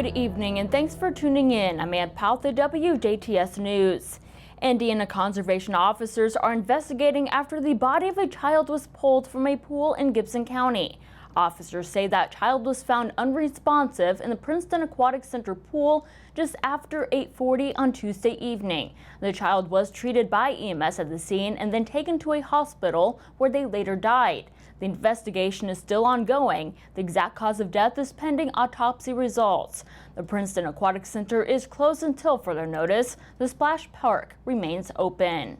Good evening and thanks for tuning in. I'm Ann Powell with the WJTS News. Indiana conservation officers are investigating after the body of a child was pulled from a pool in Gibson County. Officers say that child was found unresponsive in the Princeton Aquatic Center pool just after 8:40 on Tuesday evening. The child was treated by EMS at the scene and then taken to a hospital where they later died. The investigation is still ongoing. The exact cause of death is pending autopsy results. The Princeton Aquatic Center is closed until further notice. The splash park remains open.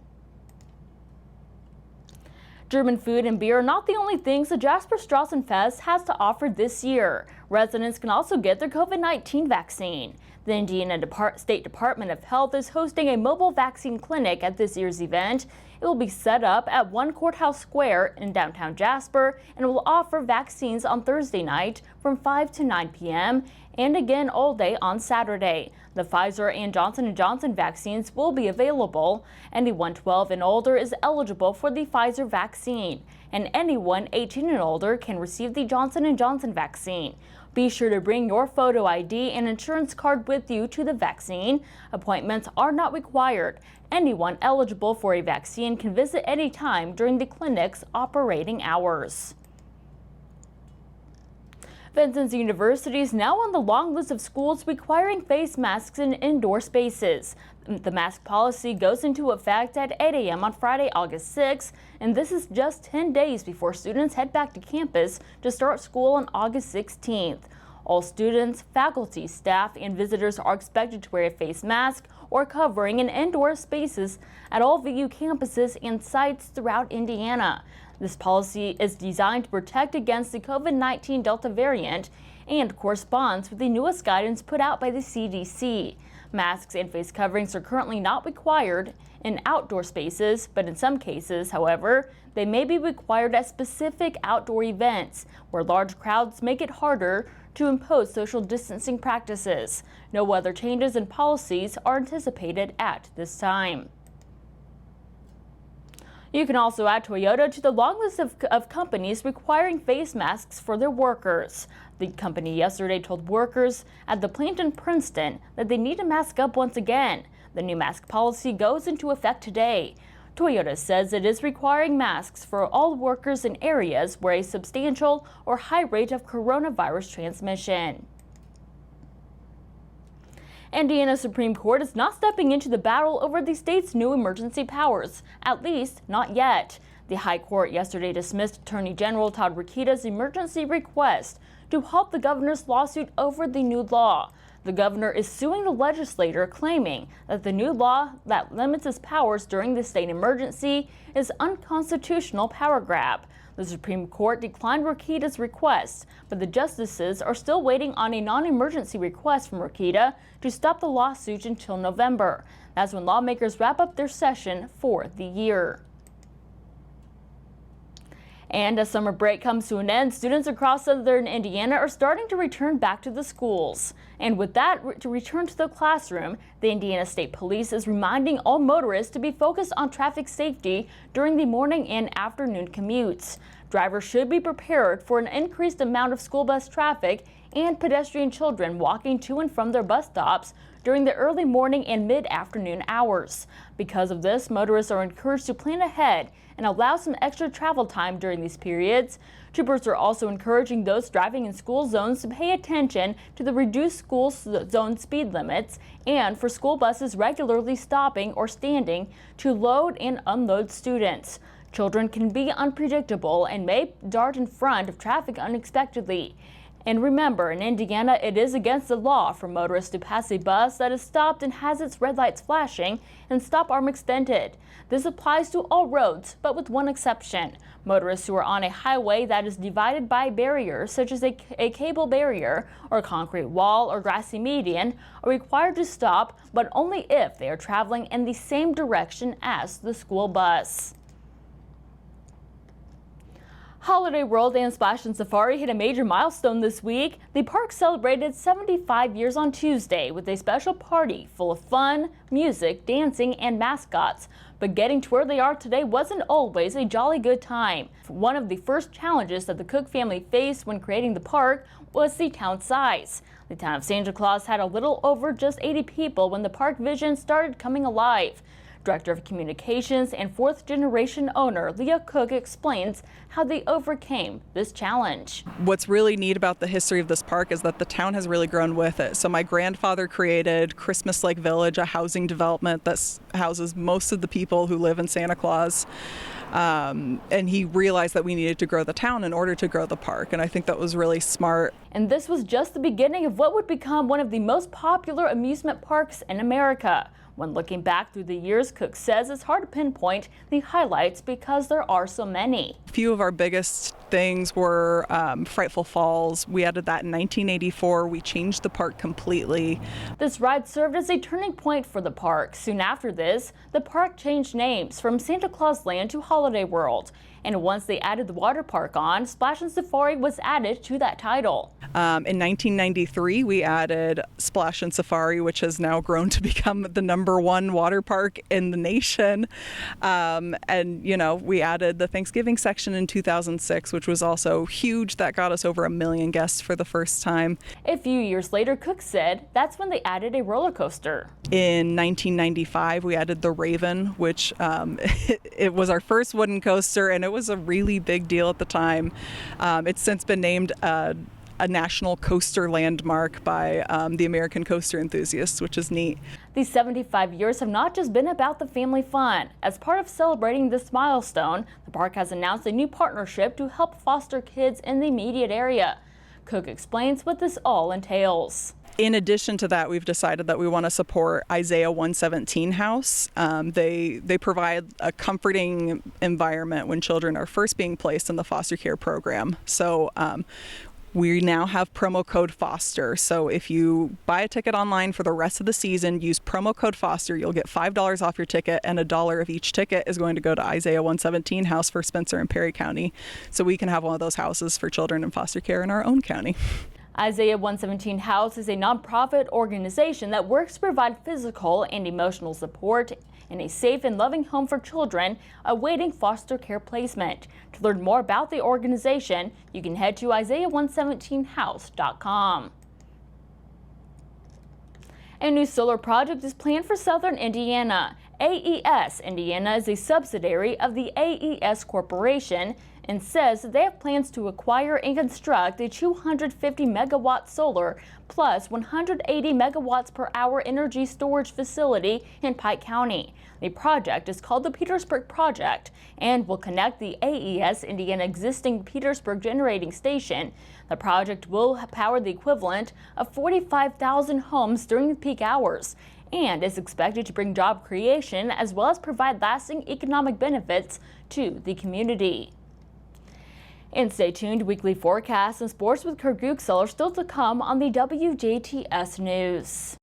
German food and beer are not the only things the Jasper Strawson Fest has to offer this year. Residents can also get their COVID-19 vaccine. The Indiana State Department of Health is hosting a mobile vaccine clinic at this year's event. It will be set up at 1 Courthouse Square in downtown Jasper and will offer vaccines on Thursday night from 5 to 9 p.m. and again all day on Saturday. The Pfizer and Johnson & Johnson vaccines will be available. Anyone 12 and older is eligible for the Pfizer vaccine, and anyone 18 and older can receive the Johnson & Johnson vaccine. Be sure to bring your photo ID and insurance card with you to the vaccine. Appointments are not required. Anyone eligible for a vaccine can visit anytime during the clinic's operating hours. Vincennes University is now on the long list of schools requiring face masks in indoor spaces. The mask policy goes into effect at 8 a.m. on Friday, August 6th, and this is just 10 days before students head back to campus to start school on August 16th. All students, faculty, staff, and visitors are expected to wear a face mask or covering in indoor spaces at all VU campuses and sites throughout Indiana. This policy is designed to protect against the COVID-19 Delta variant and corresponds with the newest guidance put out by the CDC. Masks and face coverings are currently not required in outdoor spaces, but in some cases, however, they may be required at specific outdoor events where large crowds make it harder to impose social distancing practices. No other changes in policies are anticipated at this time. You can also add Toyota to the long list of companies requiring face masks for their workers. The company yesterday told workers at the plant in Princeton that they need to mask up once again. The new mask policy goes into effect today. Toyota says it is requiring masks for all workers in areas where a substantial or high rate of coronavirus transmission. Indiana Supreme Court is not stepping into the battle over the state's new emergency powers, at least not yet. The High Court yesterday dismissed Attorney General Todd Rokita's emergency request to halt the governor's lawsuit over the new law. The governor is suing the legislature, claiming that the new law that limits his powers during the state emergency is unconstitutional power grab. The Supreme Court declined Rokita's request, but the justices are still waiting on a non-emergency request from Rokita to stop the lawsuit until November. That's when lawmakers wrap up their session for the year. And as summer break comes to an end, students across southern Indiana are starting to return back to the schools. And with that, to return to the classroom, the Indiana State Police is reminding all motorists to be focused on traffic safety during the morning and afternoon commutes. Drivers should be prepared for an increased amount of school bus traffic and pedestrian children walking to and from their bus stops during the early morning and mid-afternoon hours. Because of this, motorists are encouraged to plan ahead and allow some extra travel time during these periods. Troopers are also encouraging those driving in school zones to pay attention to the reduced school zone speed limits and for school buses regularly stopping or standing to load and unload students. Children can be unpredictable and may dart in front of traffic unexpectedly. And remember, in Indiana, it is against the law for motorists to pass a bus that is stopped and has its red lights flashing and stop arm extended. This applies to all roads, but with one exception. Motorists who are on a highway that is divided by barriers, such as a cable barrier or a concrete wall or grassy median, are required to stop, but only if they are traveling in the same direction as the school bus. Holiday World and Splash and Safari hit a major milestone this week. The park celebrated 75 years on Tuesday with a special party full of fun, music, dancing, and mascots. But getting to where they are today wasn't always a jolly good time. One of the first challenges that the Cook family faced when creating the park was the town size. The town of Santa Claus had a little over just 80 people when the park vision started coming alive. Director of Communications and fourth-generation owner Leah Cook explains how they overcame this challenge. What's really neat about the history of this park is that the town has really grown with it. So my grandfather created Christmas Lake Village, a housing development that houses most of the people who live in Santa Claus. And he realized that we needed to grow the town in order to grow the park, and I think that was really smart. And this was just the beginning of what would become one of the most popular amusement parks in America. When looking back through the years, Cook says it's hard to pinpoint the highlights because there are so many. A few of our biggest things were Frightful Falls. We added that in 1984. We changed the park completely. This ride served as a turning point for the park. Soon after this, the park changed names from Santa Claus Land to Holiday World. And once they added the water park on, Splash and Safari was added to that title. In 1993, we added Splash and Safari, which has now grown to become the #1 water park in the nation. And, you know, we added the Thanksgiving section in 2006, which was also huge. That got us over 1 million guests for the first time. A few years later, Cook said that's when they added a roller coaster. In 1995, we added the Raven, which it was our first wooden coaster, and it was a really big deal at the time. It's since been named a national coaster landmark by the American Coaster Enthusiasts, which is neat. These 75 years have not just been about the family fun. As part of celebrating this milestone, the park has announced a new partnership to help foster kids in the immediate area. Cook explains what this all entails. In addition to that, we've decided that we want to support Isaiah 117 House. They provide a comforting environment when children are first being placed in the foster care program. So we now have promo code FOSTER. So if you buy a ticket online for the rest of the season, use promo code FOSTER, you'll get $5 off your ticket, and $1 of each ticket is going to go to Isaiah 117 House for Spencer and Perry County. So we can have one of those houses for children in foster care in our own county. Isaiah 117 House is a nonprofit organization that works to provide physical and emotional support in a safe and loving home for children awaiting foster care placement. To learn more about the organization, you can head to Isaiah117house.com. A new solar project is planned for southern Indiana. AES Indiana is a subsidiary of the AES Corporation and says that they have plans to acquire and construct a 250 megawatt solar plus 180 megawatts per hour energy storage facility in Pike County. The project is called the Petersburg Project and will connect the AES Indiana existing Petersburg generating station. The project will power the equivalent of 45,000 homes during the peak hours and is expected to bring job creation as well as provide lasting economic benefits to the community. And stay tuned, weekly forecasts and sports with Kurt Guxel are still to come on the WJTS News.